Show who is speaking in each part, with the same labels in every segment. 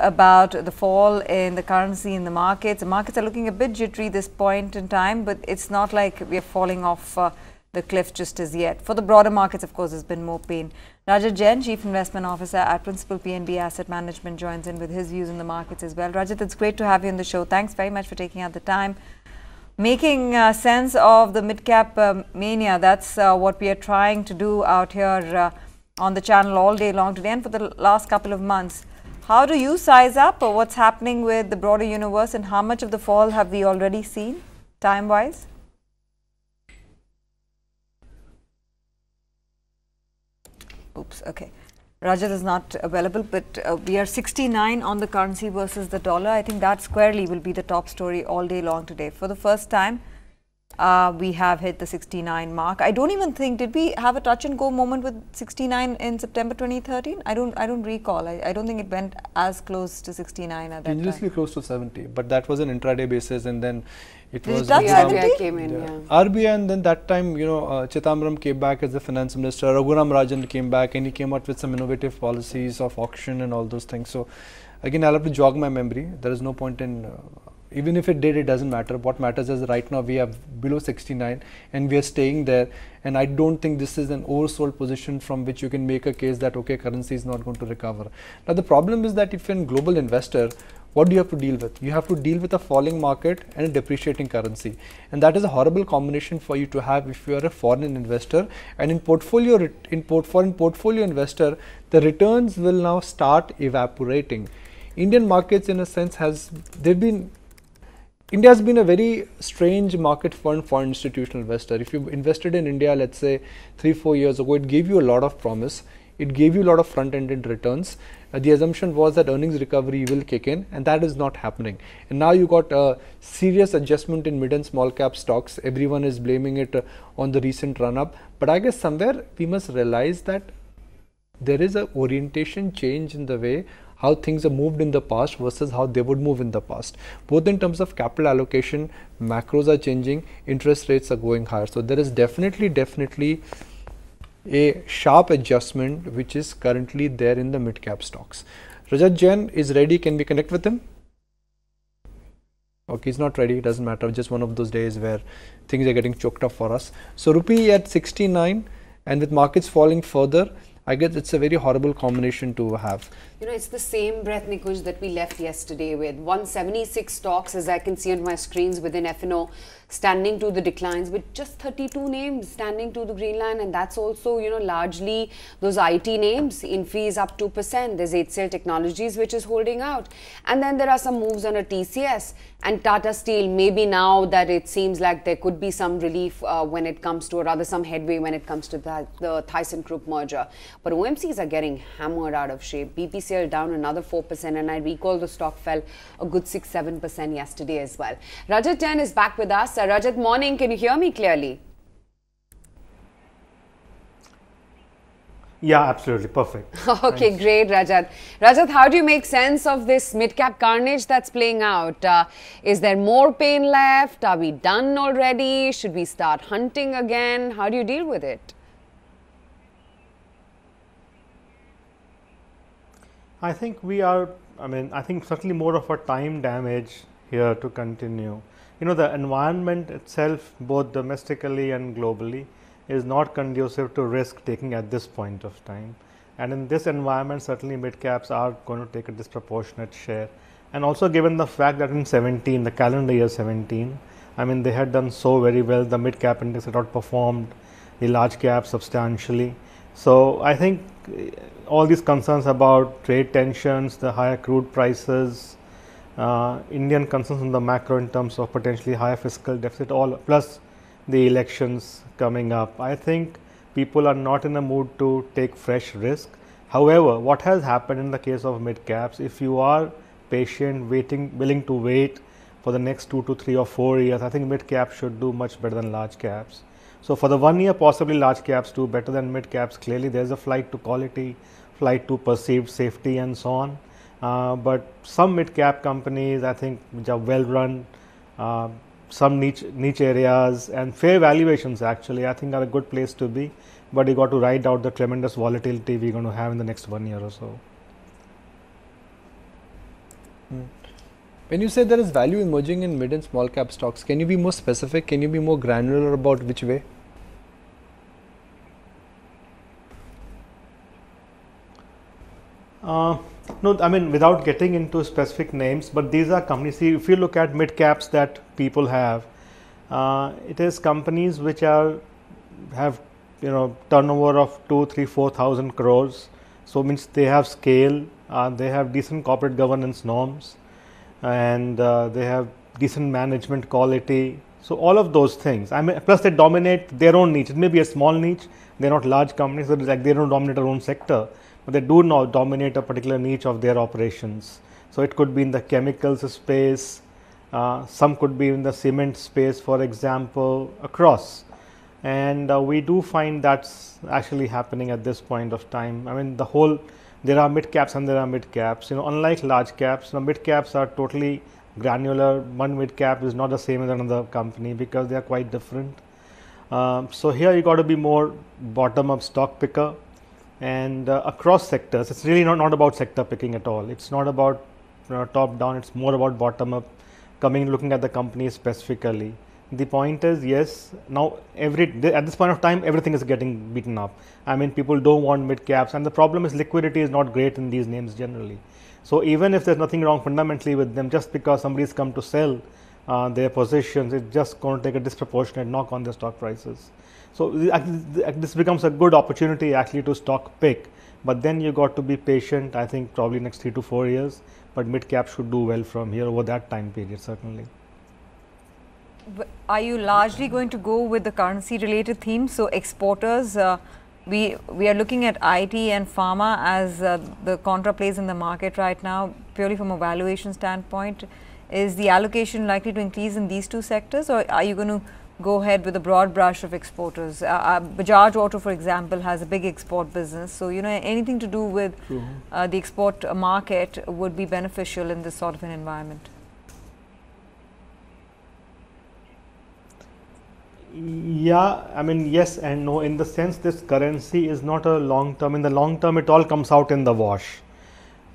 Speaker 1: about the fall in the currency in the markets. The markets are looking a bit jittery this point in time, but it's not like we are falling off the cliff just as yet. For the broader markets, of course, there's been more pain. Rajat Jain, Chief Investment Officer at Principal PNB Asset Management, joins in with his views in the markets as well. Rajat, it's great to have you on the show. Thanks very much for taking out the time. Making sense of the mid-cap mania, that's what we are trying to do out here on the channel all day long today and for the last couple of months. How do you size up what's happening with the broader universe, and how much of the fall have we already seen time-wise? Oops, okay. Rajat is not available, but we are 69 on the currency versus the dollar. I think that squarely will be the top story all day long today. For the first time, we have hit the 69 mark. I don't even think, did we have a touch and go moment with 69 in September 2013? I don't recall. I don't think it went as close to 69 at that time.
Speaker 2: Dangerously close to 70, but that was an intraday basis, and then it was
Speaker 1: RBI
Speaker 3: came in,
Speaker 2: RBI, and then that time, Chidambaram came back as the finance minister, Raghuram Rajan came back, and he came out with some innovative policies of auction and all those things. So again, I'll have to jog my memory. There is no point in even if it did, it doesn't matter. What matters is right now we are below 69 and we are staying there, and I don't think this is an oversold position from which you can make a case that okay, currency is not going to recover. Now the problem is that if you're a global investor, what do you have to deal with? You have to deal with a falling market and a depreciating currency, and that is a horrible combination for you to have if you are a foreign investor. And in portfolio investor, the returns will now start evaporating. Indian markets, in a sense, India has been a very strange market for an foreign institutional investor. If you invested in India, let's say 3-4 years ago, it gave you a lot of promise. It gave you a lot of front-ended returns. The assumption was that earnings recovery will kick in, and that is not happening. And now you got a serious adjustment in mid and small cap stocks. Everyone is blaming it on the recent run-up. But I guess somewhere we must realize that there is a orientation change in the way how things have moved in the past versus how they would move in the past. Both in terms of capital allocation, macros are changing, interest rates are going higher. So there is definitely a sharp adjustment which is currently there in the mid-cap stocks. Rajat Jain is ready. Can we connect with him? Okay, he's not ready. It doesn't matter. Just one of those days where things are getting choked up for us. So rupee at 69, and with markets falling further, I guess it's a very horrible combination to have.
Speaker 3: You know, it's the same breath, Nikuj, that we left yesterday with 176 stocks, as I can see on my screens within F&O, standing to the declines, with just 32 names standing to the green line. And that's also, you know, largely those IT names. Infy is up 2%. There's HCL Technologies, which is holding out. And then there are some moves on a TCS and Tata Steel. Maybe now that it seems like there could be some relief when it comes to, or rather some headway when it comes to the ThyssenKrupp merger. But OMCs are getting hammered out of shape. BPCL down another 4%, and I recall the stock fell a good 6-7% yesterday as well. Rajat Jain is back with us. Rajat, morning. Can you hear me clearly?
Speaker 4: Yeah, absolutely. Perfect.
Speaker 3: Okay,
Speaker 4: Thanks.
Speaker 3: great, Rajat. Rajat, how do you make sense of this mid-cap carnage that's playing out? Is there more pain left? Are we done already? Should we start hunting again? How do you deal with it?
Speaker 4: I think we are, I think certainly more of a time damage here to continue. You know, the environment itself, both domestically and globally, is not conducive to risk taking at this point of time. And in this environment, certainly mid caps are going to take a disproportionate share. And also given the fact that in 17, the calendar year 17, they had done so very well. The mid cap index had outperformed the large cap substantially. So I think all these concerns about trade tensions, the higher crude prices, Indian concerns on the macro in terms of potentially higher fiscal deficit, all plus the elections coming up, I think people are not in a mood to take fresh risk. However, what has happened in the case of mid caps, if you are patient, willing to wait for the next 2 to 3 or 4 years, I think mid caps should do much better than large caps. So for the 1 year, possibly large caps do better than mid caps. Clearly, there's a flight to quality, flight to perceived safety, and so on. But some mid cap companies, I think, which are well run, some niche areas and fair valuations, actually, I think are a good place to be. But you got to ride out the tremendous volatility we're going to have in the next 1 year or so.
Speaker 2: When you say there is value emerging in mid and small cap stocks, can you be more specific? Can you be more granular about which way?
Speaker 4: No, I mean, without getting into specific names, but these are companies. See, if you look at mid caps that people have, it is companies which have turnover of 2, 3, 4,000 crores. So means they have scale, they have decent corporate governance norms, and they have decent management quality. So all of those things. I mean, plus they dominate their own niche. It may be a small niche. They're not large companies. So it's like they don't dominate their own sector, but they do not dominate a particular niche of their operations. So it could be in the chemicals space, some could be in the cement space, for example, across. And we do find that's actually happening at this point of time. I mean, there are mid caps and there are mid caps. Unlike large caps, mid caps are totally granular. One mid cap is not the same as another company because they are quite different. So here you got to be more bottom up stock picker. And across sectors, it's really not about sector picking at all. It's not about top down, it's more about bottom up, looking at the company specifically. The point is, yes, now at this point of time, everything is getting beaten up. I mean, people don't want mid caps, and the problem is liquidity is not great in these names generally. So even if there's nothing wrong fundamentally with them, just because somebody's come to sell their positions, it's just going to take a disproportionate knock on their stock prices. So this becomes a good opportunity actually to stock pick, but then you got to be patient. I think probably next 3 to 4 years, but mid cap should do well from here over that time period, certainly.
Speaker 1: Are you largely going to go with the currency related themes? So exporters, we are looking at IT and pharma as the contra plays in the market right now, purely from a valuation standpoint. Is the allocation likely to increase in these two sectors, or are you going to go ahead with a broad brush of exporters? Bajaj Auto, for example, has a big export business. So, anything to do with the export market would be beneficial in this sort of an environment.
Speaker 4: Yeah, I mean, yes and no, in the sense this currency is not a long term. In the long term, it all comes out in the wash.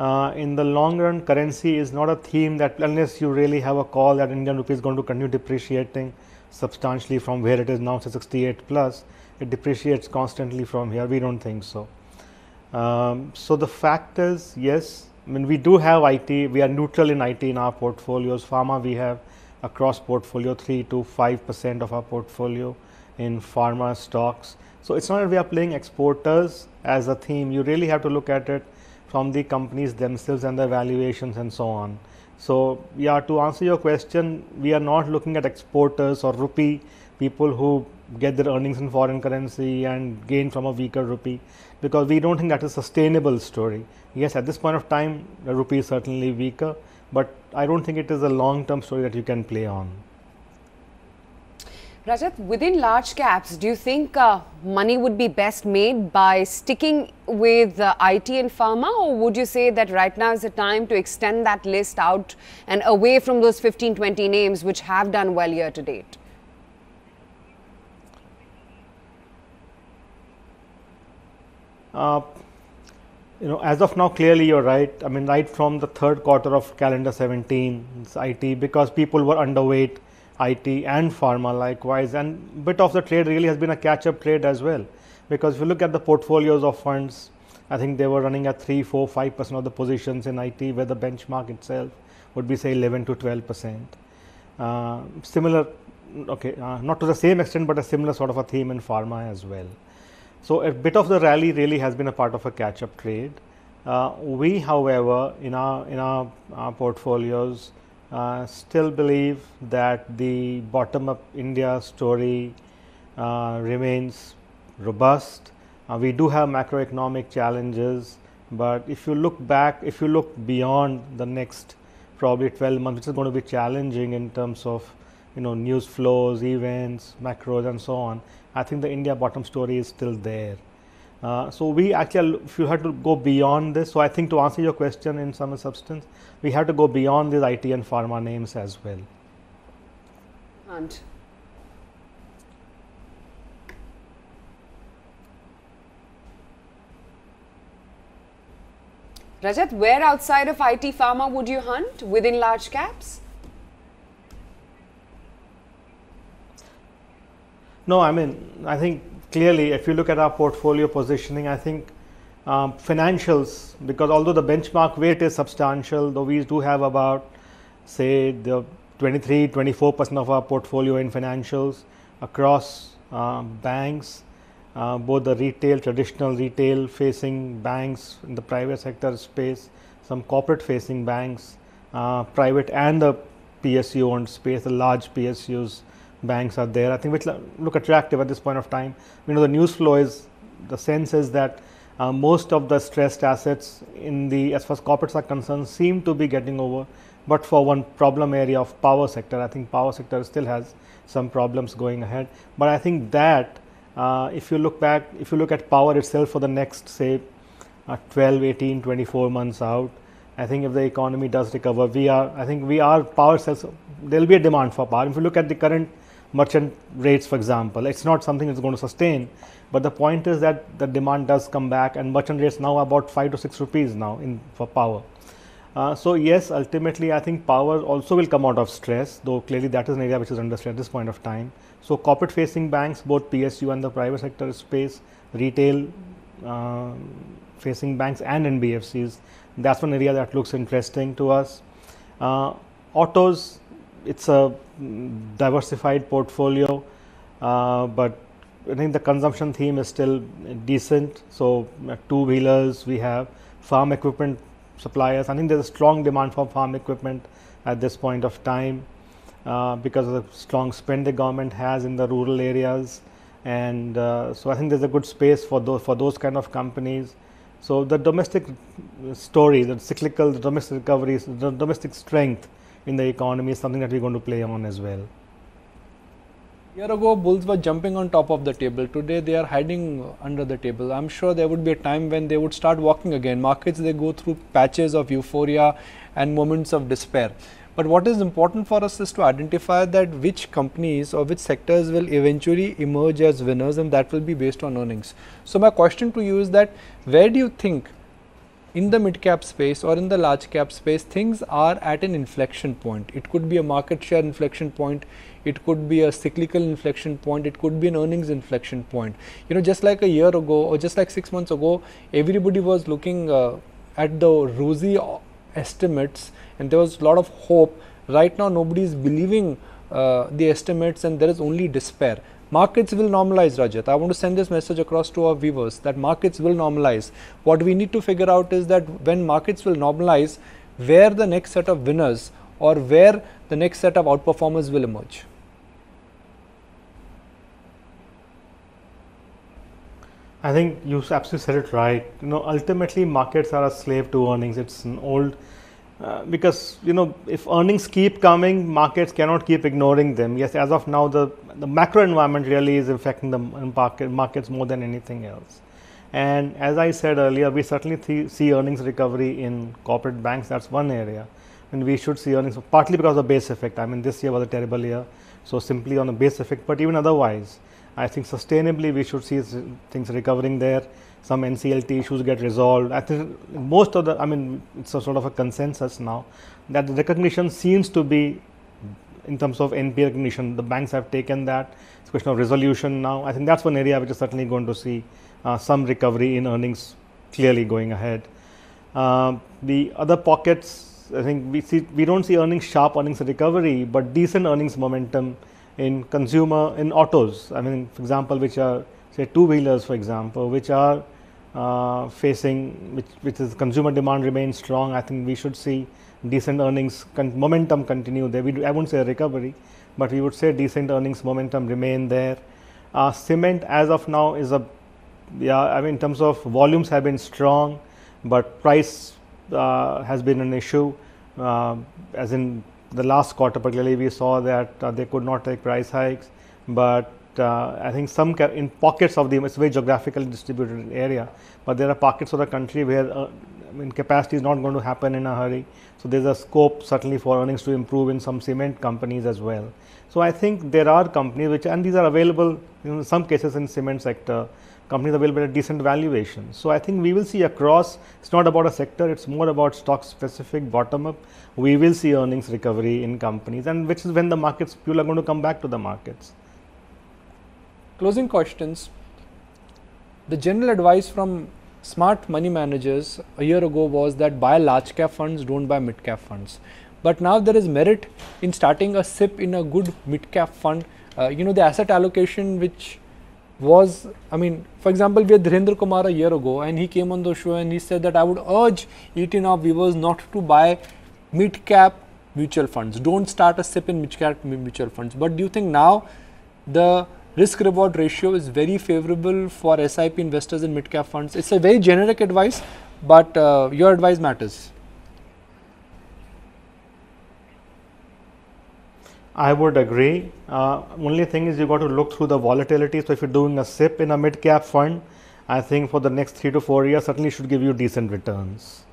Speaker 4: In the long run, currency is not a theme that, unless you really have a call that Indian rupee is going to continue depreciating substantially from where it is now, say 68 plus, it depreciates constantly from here. We don't think so. So the fact is, yes, I mean, we do have IT, we are neutral in IT in our portfolios. Pharma, we have across portfolio 3 to 5% of our portfolio in pharma stocks. So it's not that we are playing exporters as a theme. You really have to look at it from the companies themselves and their valuations and so on. So yeah, to answer your question, we are not looking at exporters or rupee people who get their earnings in foreign currency and gain from a weaker rupee, because we don't think that is a sustainable story. Yes, at this point of time, the rupee is certainly weaker, but I don't think it is a long-term story that you can play on.
Speaker 3: Rajat, within large caps, do you think money would be best made by sticking with IT and pharma, or would you say that right now is the time to extend that list out and away from those 15-20 names which have done well year to date?
Speaker 4: As of now, clearly you're right. I mean, right from the third quarter of calendar 17, it's IT, because people were underweight IT and pharma likewise, and bit of the trade really has been a catch-up trade as well, because if you look at the portfolios of funds, I think they were running at 3, 4, 5% of the positions in IT, where the benchmark itself would be say 11 to 12%. Similar, okay, not to the same extent, but a similar sort of a theme in pharma as well. So a bit of the rally really has been a part of a catch-up trade. We, however, in our portfolios, still believe that the bottom-up India story remains robust. We do have macroeconomic challenges, but if you look back, if you look beyond the next probably 12 months, which is going to be challenging in terms of news flows, events, macros, and so on, I think the India bottom story is still there. So we actually, if you had to go beyond this, so I think to answer your question in some substance, we have to go beyond these IT and pharma names as well.
Speaker 3: And Rajat, where outside of IT pharma would you hunt within large caps?
Speaker 4: No, I mean, I think clearly if you look at our portfolio positioning, I think financials, because although the benchmark weight is substantial, though we do have about, say, the 23-24% of our portfolio in financials across banks, both the retail, traditional retail facing banks in the private sector space, some corporate facing banks, private and the PSU owned space, the large PSUs banks are there. I think which look attractive at this point of time. You know, the news flow is, the sense is that most of the stressed assets in the, as far as corporates are concerned, seem to be getting over, but for one problem area of power sector. I think power sector still has some problems going ahead, but I think that if you look back, if you look at power itself for the next, say, 12, 18, 24 months out, I think if the economy does recover, I think we are power cells, there will be a demand for power. If you look at the current merchant rates, for example, it's not something that's going to sustain, but the point is that the demand does come back, and merchant rates now are about 5 to 6 rupees now for power. So yes, ultimately I think power also will come out of stress, though clearly that is an area which is under stress at this point of time. So corporate facing banks, both PSU and the private sector space, retail facing banks and NBFCs, that's one area that looks interesting to us. Autos, it's a diversified portfolio, but I think the consumption theme is still decent. So two-wheelers, we have farm equipment suppliers. I think there's a strong demand for farm equipment at this point of time because of the strong spend the government has in the rural areas, and so I think there's a good space for those kind of companies. So the domestic story, the cyclical, the domestic recoveries, the domestic strength in the economy is something that we're going to play on as well.
Speaker 2: A year ago, bulls were jumping on top of the table. Today, they are hiding under the table. I'm sure there would be a time when they would start walking again. Markets, they go through patches of euphoria and moments of despair. But what is important for us is to identify that which companies or which sectors will eventually emerge as winners, and that will be based on earnings. So my question to you is that where do you think in the mid cap space or in the large cap space things are at an inflection point? It could be a market share inflection point, it could be a cyclical inflection point, it could be an earnings inflection point. You know, just like a year ago or just like 6 months ago, everybody was looking at the rosy estimates and there was a lot of hope. Right now nobody is believing the estimates and there is only despair. Markets will normalize, Rajat. I want to send this message across to our viewers that markets will normalize. What we need to figure out is that when markets will normalize, where the next set of winners or where the next set of outperformers will emerge.
Speaker 4: I think you absolutely said it right. You know, ultimately markets are a slave to earnings. It's an old because you know, if earnings keep coming, markets cannot keep ignoring them. Yes, as of now, the macro environment really is affecting the markets more than anything else. And as I said earlier, we certainly see earnings recovery in corporate banks. That's one area, and we should see earnings partly because of base effect. I mean, this year was a terrible year, so simply on a base effect. But even otherwise, I think sustainably we should see things recovering there. Some NCLT issues get resolved. I think most of the, I mean, it's a sort of a consensus now that the recognition seems to be in terms of NPA recognition. The banks have taken that. It's a question of resolution now. I think that's one area which is certainly going to see some recovery in earnings clearly going ahead. The other pockets, I think we don't see sharp earnings recovery, but decent earnings momentum in consumer, in autos. I mean, for example, which are, say, two-wheelers, for example, which are facing, which is consumer demand remains strong. I think we should see decent earnings momentum continue there. I won't say a recovery, but we would say decent earnings momentum remain there. Cement as of now is I mean, in terms of volumes have been strong, but price has been an issue. As in the last quarter, particularly, we saw that they could not take price hikes, but I think some in pockets of it's a very geographically distributed area, but there are pockets of the country where I mean, capacity is not going to happen in a hurry. So there's a scope certainly for earnings to improve in some cement companies as well. So I think there are companies which, and these are available in some cases in cement sector, companies available at decent valuation. So I think we will see across, it's not about a sector, it's more about stock specific bottom up. We will see earnings recovery in companies, and which is when the markets, people are going to come back to the markets.
Speaker 2: Closing questions. The general advice from smart money managers a year ago was that buy large cap funds, don't buy mid cap funds. But now there is merit in starting a SIP in a good mid cap fund. The asset allocation which was, for example, we had Dhirendra Kumar a year ago, and he came on the show and he said that I would urge 18 of viewers not to buy mid cap mutual funds. Don't start a SIP in mid cap mutual funds. But do you think now the risk reward ratio is very favorable for SIP investors in mid cap funds? It's a very generic advice, but your advice matters.
Speaker 4: I would agree. Only thing is you got to look through the volatility. So if you're doing a SIP in a mid cap fund, I think for the next 3 to 4 years certainly should give you decent returns.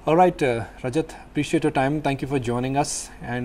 Speaker 2: All right, Rajat, appreciate your time. Thank you for joining us. And